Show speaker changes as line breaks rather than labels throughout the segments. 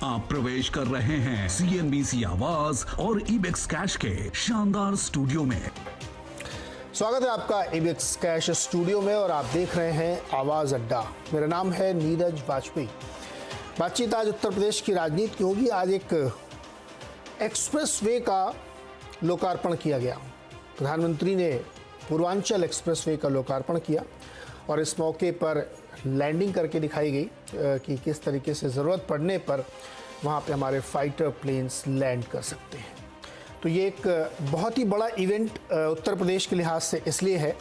आप प्रवेश कर रहे हैं CNBC आवाज और इबेक्स कैश के शानदार स्टूडियो में।
स्वागत है आपका इबेक्स कैश स्टूडियो में और आप देख रहे हैं आवाज अड्डा। मेरा नाम है नीरज वाजपेयी। बातचीत आज उत्तर प्रदेश की राजनीति की होगी। आज एक एक्सप्रेसवे का लोकार्पण किया गया। प्रधानमंत्री ने पूर्वांचल एक्सप्रेसवे का लोकार्पण किया और इस मौके पर लैंडिंग करके दिखाई गई कि किस तरीके से ज़रूरत पड़ने पर वहाँ पे हमारे फाइटर प्लेन्स लैंड कर सकते हैं। तो ये एक बहुत ही बड़ा इवेंट उत्तर प्रदेश के लिहाज से इसलिए है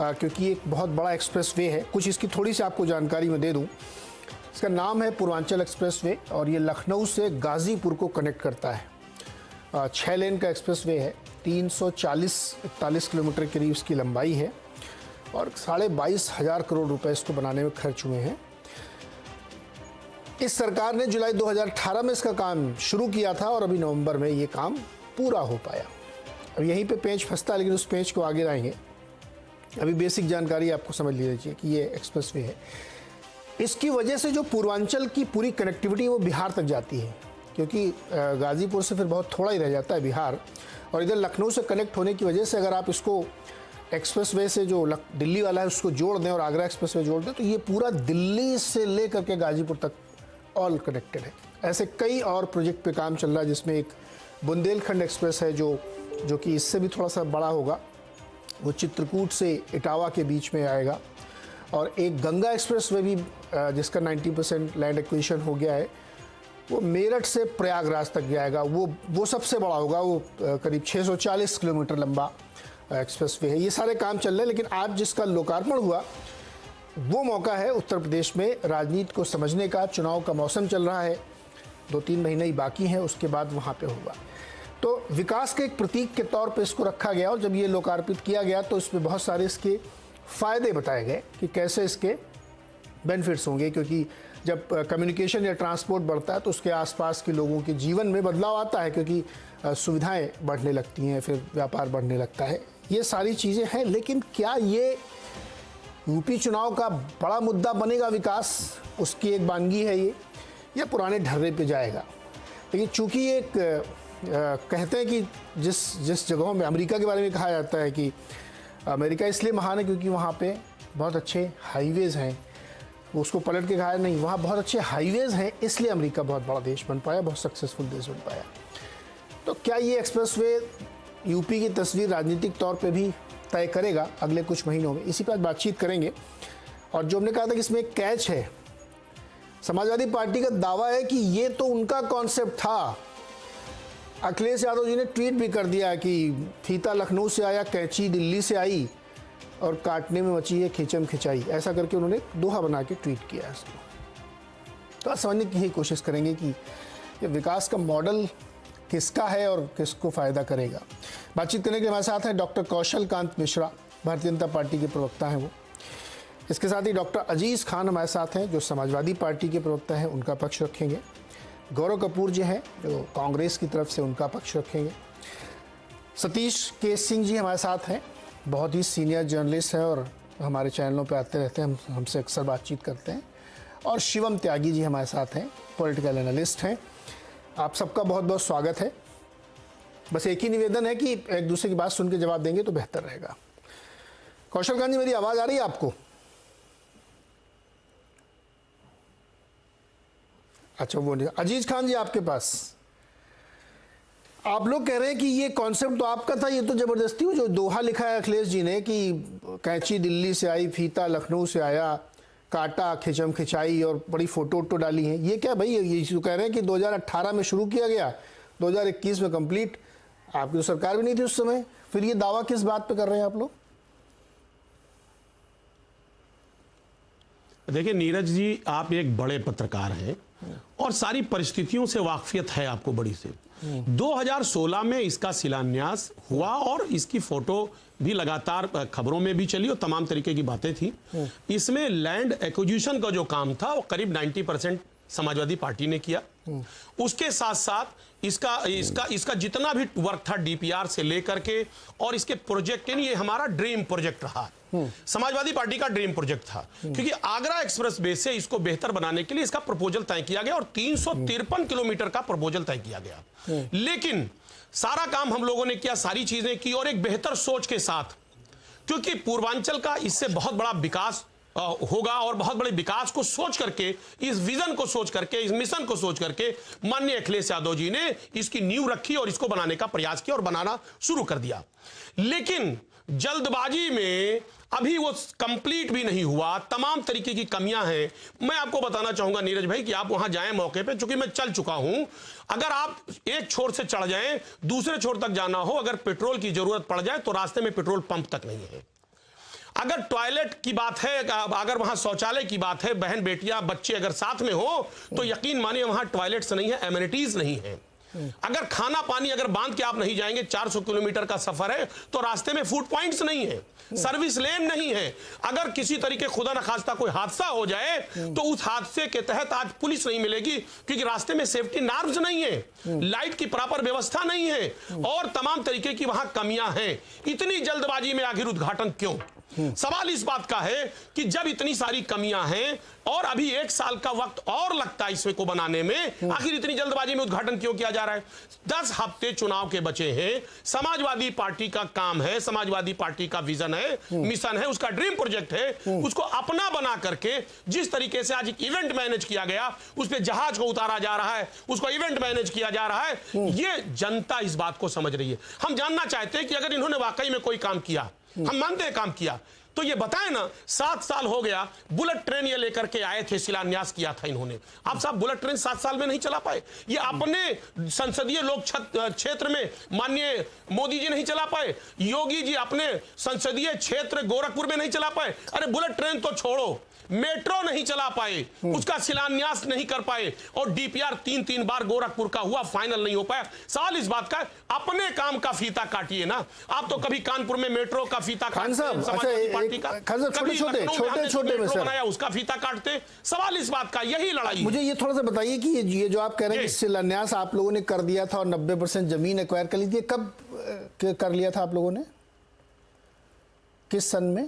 क्योंकि ये एक बहुत बड़ा एक्सप्रेसवे है। कुछ इसकी थोड़ी सी आपको जानकारी मैं दे दूँ। इसका नाम है पूर्वांचल एक्सप्रेसवे और ये लखनऊ से गाज़ीपुर को कनेक्ट करता है। 6 लेन का एक्सप्रेसवे है। 340-41 किलोमीटर के करीब इसकी लंबाई है और 22,500 करोड़ रुपए इसको बनाने में खर्च हुए हैं। इस सरकार ने जुलाई 2018 में इसका काम शुरू किया था और अभी नवंबर में ये काम पूरा हो पाया। अब यहीं पे पेंच फंसता है, लेकिन उस पेंच को आगे लाएंगे। अभी बेसिक जानकारी आपको समझ लीजिए कि ये एक्सप्रेसवे है। इसकी वजह से जो पूर्वांचल की पूरी कनेक्टिविटी वो बिहार तक जाती है, क्योंकि गाज़ीपुर से फिर बहुत थोड़ा ही रह जाता है बिहार, और इधर लखनऊ से कनेक्ट होने की वजह से अगर आप इसको एक्सप्रेसवे से जो दिल्ली वाला है उसको जोड़ दें और आगरा एक्सप्रेसवे जोड़ दें तो ये पूरा दिल्ली से ले करके गाज़ीपुर तक ऑल कनेक्टेड है। ऐसे कई और प्रोजेक्ट पे काम चल रहा है, जिसमें एक बुंदेलखंड एक्सप्रेस है जो कि इससे भी थोड़ा सा बड़ा होगा। वो चित्रकूट से इटावा के बीच में आएगा। और एक गंगा एक्सप्रेसवे भी जिसका 90% लैंड एक्विजिशन हो गया है, वो मेरठ से प्रयागराज तक जाएगा। वो सबसे बड़ा होगा। वो करीब 640 किलोमीटर लंबा एक्सप्रेसवे है। ये सारे काम चल रहे हैं, लेकिन आज जिसका लोकार्पण हुआ वो मौका है उत्तर प्रदेश में राजनीति को समझने का। चुनाव का मौसम चल रहा है, 2-3 महीने ही बाकी हैं, उसके बाद वहाँ पे होगा। तो विकास के एक प्रतीक के तौर पे इसको रखा गया और जब ये लोकार्पित किया गया तो इसमें बहुत सारे इसके फ़ायदे बताए गए कि कैसे इसके बेनिफिट्स होंगे, क्योंकि जब कम्युनिकेशन या ट्रांसपोर्ट बढ़ता है तो उसके आसपास के लोगों के जीवन में बदलाव आता है, क्योंकि सुविधाएं बढ़ने लगती हैं, फिर व्यापार बढ़ने लगता है। ये सारी चीज़ें हैं, लेकिन क्या ये यूपी चुनाव का बड़ा मुद्दा बनेगा विकास? उसकी एक वानगी है ये, या पुराने ढर्रे पे जाएगा? लेकिन चूंकि ये कहते हैं कि जिस जगहों में अमेरिका के बारे में कहा जाता है कि अमेरिका इसलिए महान है क्योंकि वहाँ पे बहुत अच्छे हाईवेज़ हैं। उसको पलट के कहा नहीं, वहाँ बहुत अच्छे हाईवेज़ हैं, इसलिए अमेरिका बहुत बड़ा देश बन पाया, बहुत सक्सेसफुल देश बन पाया। तो क्या ये एक्सप्रेसवे यूपी की तस्वीर राजनीतिक तौर पे भी तय करेगा अगले कुछ महीनों में? इसी पर आज बातचीत करेंगे। और जो हमने कहा था कि इसमें एक कैच है, समाजवादी पार्टी का दावा है कि ये तो उनका कॉन्सेप्ट था। अखिलेश यादव जी ने ट्वीट भी कर दिया कि फीता लखनऊ से आया, कैंची दिल्ली से आई और काटने में मची है खिंचम खिंचाई। ऐसा करके उन्होंने दोहा बना के ट्वीट किया है इसको। तो आज समझने की ही कोशिश करेंगे कि ये विकास का मॉडल किसका है और किसको फ़ायदा करेगा। बातचीत करने के लिए हमारे साथ हैं डॉक्टर कौशल कांत मिश्रा, भारतीय जनता पार्टी के प्रवक्ता हैं वो। इसके साथ ही डॉक्टर अजीज़ खान हमारे साथ हैं, जो समाजवादी पार्टी के प्रवक्ता हैं, उनका पक्ष रखेंगे। गौरव कपूर जी हैं, जो कांग्रेस की तरफ से, उनका पक्ष रखेंगे। सतीश के सिंह जी हमारे साथ हैं, बहुत ही सीनियर जर्नलिस्ट हैं और हमारे चैनलों पे आते रहते हैं, हमसे अक्सर बातचीत करते हैं। और शिवम त्यागी जी हमारे साथ हैं, पॉलिटिकल एनालिस्ट हैं। आप सबका बहुत बहुत स्वागत है। बस एक ही निवेदन है कि एक दूसरे की बात सुन के जवाब देंगे तो बेहतर रहेगा। कौशल खान जी, मेरी आवाज़ आ रही है आपको? अच्छा, वो नहीं। अजीज खान जी, आपके पास, आप लोग कह रहे हैं कि ये कॉन्सेप्ट तो आपका था, ये तो जबरदस्ती हो जो दोहा लिखा है अखिलेश जी ने कि कैंची दिल्ली से आई, फीता लखनऊ से आया, काटा खिंचम खिंचाई, और बड़ी फोटो वोटो डाली है। ये क्या भाई? ये जो कह रहे हैं कि 2018 में शुरू किया गया, 2021 में कंप्लीट। आपकी तो सरकार भी नहीं थी उस समय, फिर ये दावा किस बात पे कर रहे हैं आप लोग?
देखिए नीरज जी, आप एक बड़े पत्रकार हैं और सारी परिस्थितियों से वाकफियत है आपको बड़ी से। 2016 में इसका शिलान्यास हुआ और इसकी फोटो भी लगातार खबरों में भी चली और तमाम तरीके की बातें थी। इसमें लैंड एक्विजिशन का जो काम था वो करीब 90% समाजवादी पार्टी ने किया। उसके साथ साथ इसका जितना भी वर्क था डीपीआर से लेकर के और इसके प्रोजेक्ट, यानी ये हमारा ड्रीम प्रोजेक्ट रहा, समाजवादी पार्टी का ड्रीम प्रोजेक्ट था, क्योंकि आगरा एक्सप्रेस वे से इसको बेहतर बनाने के लिए इसका प्रपोजल तय किया गया और 353 किलोमीटर का प्रपोजल तय किया गया। लेकिन सारा काम हम लोगों ने किया, सारी चीजें की और एक बेहतर सोच के साथ, क्योंकि पूर्वांचल का इससे बहुत बड़ा विकास होगा और बहुत बड़े विकास को सोच करके, इस विजन को सोच करके, इस मिशन को सोच करके माननीय अखिलेश यादव जी ने इसकी नींव रखी और इसको बनाने का प्रयास किया और बनाना शुरू कर दिया। लेकिन जल्दबाजी में अभी वो कंप्लीट भी नहीं हुआ, तमाम तरीके की कमियां हैं। मैं आपको बताना चाहूंगा नीरज भाई कि आप वहां जाएं मौके पे, चूंकि मैं चल चुका हूं, अगर आप एक छोर से चढ़ जाएं, दूसरे छोर तक जाना हो, अगर पेट्रोल की जरूरत पड़ जाए तो रास्ते में पेट्रोल पंप तक नहीं है। अगर टॉयलेट की बात है, अगर वहां शौचालय की बात है, बहन बेटियां बच्चे अगर साथ में हो तो यकीन मानिए वहां टॉयलेट्स नहीं है, एमिनिटीज नहीं है। अगर खाना पानी अगर बांध के आप नहीं जाएंगे, 400 किलोमीटर का सफर है, तो रास्ते में फूड पॉइंट्स नहीं है, सर्विस लेन नहीं है। अगर किसी तरीके खुदा न खास्ता कोई हादसा हो जाए तो उस हादसे के तहत आज पुलिस नहीं मिलेगी, क्योंकि रास्ते में सेफ्टी नॉर्म्स नहीं है, लाइट की प्रॉपर व्यवस्था नहीं है और तमाम तरीके की वहां कमियां हैं। इतनी जल्दबाजी में आखिर उद्घाटन क्यों? सवाल इस बात का है कि जब इतनी सारी कमियां हैं और अभी 1 साल का वक्त और लगता है इसको बनाने में, आखिर इतनी जल्दबाजी में उद्घाटन क्यों किया जा रहा है? 10 हफ्ते चुनाव के बचे हैं। समाजवादी पार्टी का काम है, समाजवादी पार्टी का विजन है, मिशन है, उसका ड्रीम प्रोजेक्ट है, उसको अपना बना करके जिस तरीके से आज एक इवेंट मैनेज किया गया, उस पर जहाज को उतारा जा रहा है, उसको इवेंट मैनेज किया जा रहा है, ये जनता इस बात को समझ रही है। हम जानना चाहते हैं कि अगर इन्होंने वाकई में कोई काम किया, हम मानते हैं काम किया, तो ये बताएं ना। 7 साल हो गया, बुलेट ट्रेन ये लेकर के आए थे, शिलान्यास किया था इन्होंने। आप साहब बुलेट ट्रेन 7 साल में नहीं चला पाए। ये अपने संसदीय लोक क्षेत्र में माननीय मोदी जी नहीं चला पाए, योगी जी अपने संसदीय क्षेत्र गोरखपुर में नहीं चला पाए। अरे बुलेट ट्रेन तो छोड़ो, मेट्रो नहीं चला पाए, उसका शिलान्यास नहीं कर पाए और डीपीआर 3 बार गोरखपुर का हुआ, फाइनल नहीं हो पाया। सवाल इस बात का, अपने काम का फीता काटिए ना। आप तो कभी कानपुर में मेट्रो का फीता काटते, छोटे बनाया उसका फीता काटते। सवाल इस बात का, यही लड़ाई।
मुझे ये थोड़ा सा बताइए कि ये जो आप कह रहे हैं कि शिलान्यास आप लोगों ने कर दिया था और 90% जमीन एक्वायर कर ली थी, कब कर लिया था आप लोगों ने, किस सन में?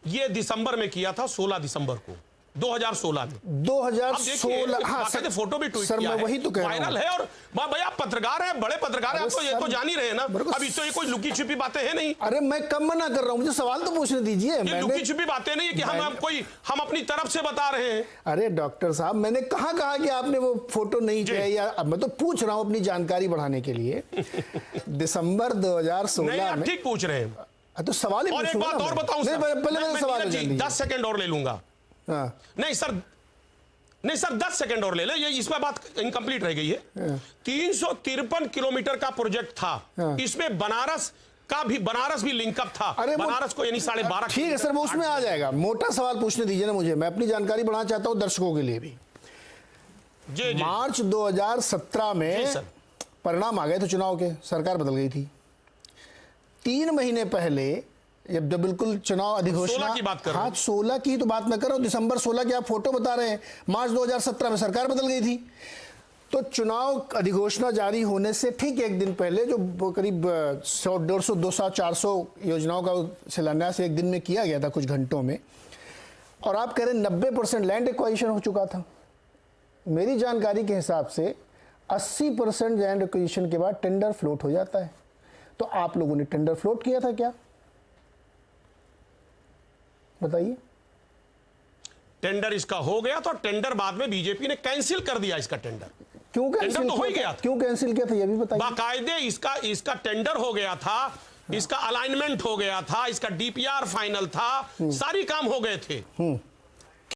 ये दिसंबर में किया था, 16 दिसंबर को 2016 में।
2016, हाँ
सर, फोटो भी ट्वीट
सर,
किया
मैं वही तो कह रहा हूं।
वायरल है। और भैया आप पत्रकार हैं, बड़े पत्रकार हैं, आप तो ये तो जान ही रहे हैं ना। अभी तो ये कोई लुकी छुपी बातें हैं नहीं।
अरे मैं कब मना कर रहा हूं, मुझे सवाल तो पूछने दीजिए।
लुकी छुपी बातें नहीं है कि हम अपनी तरफ से बता रहे हैं।
अरे डॉक्टर साहब, मैंने कहा कि आपने वो फोटो नहीं किया, या मैं तो पूछ रहा हूं अपनी जानकारी बढ़ाने के लिए। दिसंबर 2016 में।
ठीक पूछ रहे हैं
तो सवाल ही
और एक बात और बताऊं सर,
पहले सवाल
10 सेकंड और ले लूंगा। नहीं सर 10 सेकंड और ले ले, ये इस पर बात इनकम्प्लीट रह गई है। 353 किलोमीटर का प्रोजेक्ट था, इसमें बनारस भी लिंकअप था। बनारस को यानी 12.5।
ठीक है सर, वो उसमें आ जाएगा। मोटा सवाल पूछने दीजिए ना मुझे, मैं अपनी जानकारी बढ़ाना चाहता हूं दर्शकों के लिए भी।
जी।
मार्च 2017 में परिणाम आ गए थे चुनाव के, सरकार बदल गई थी। 3 महीने पहले जब बिल्कुल चुनाव अधिघोषणा,
16 की बात कर रहे हैं।
16 की तो बात मैं कर रहा हूं, दिसंबर 16 की आप फोटो बता रहे हैं। मार्च 2017 में सरकार बदल गई थी। तो चुनाव अधिघोषणा जारी होने से ठीक 1 दिन पहले जो करीब 100, 150, 200, 400 योजनाओं का शिलान्यास 1 दिन में किया गया था, कुछ घंटों में। और आप कह रहे हैं 90% लैंड एक्वाजिशन हो चुका था। मेरी जानकारी के हिसाब से 80% लैंड एक्वाजिशन के बाद टेंडर फ्लोट हो जाता है। तो आप लोगों ने टेंडर फ्लोट किया था क्या, बताइए?
टेंडर इसका हो गया तो टेंडर बाद में बीजेपी ने कैंसिल कर दिया इसका टेंडर।
क्यों कैंसिल
तो हो ही गया था?
क्यों कैंसिल किया था ये भी बताइए।
बाकायदे इसका टेंडर हो गया था, इसका अलाइनमेंट हो गया था, इसका डीपीआर फाइनल था, सारी काम हो गए थे।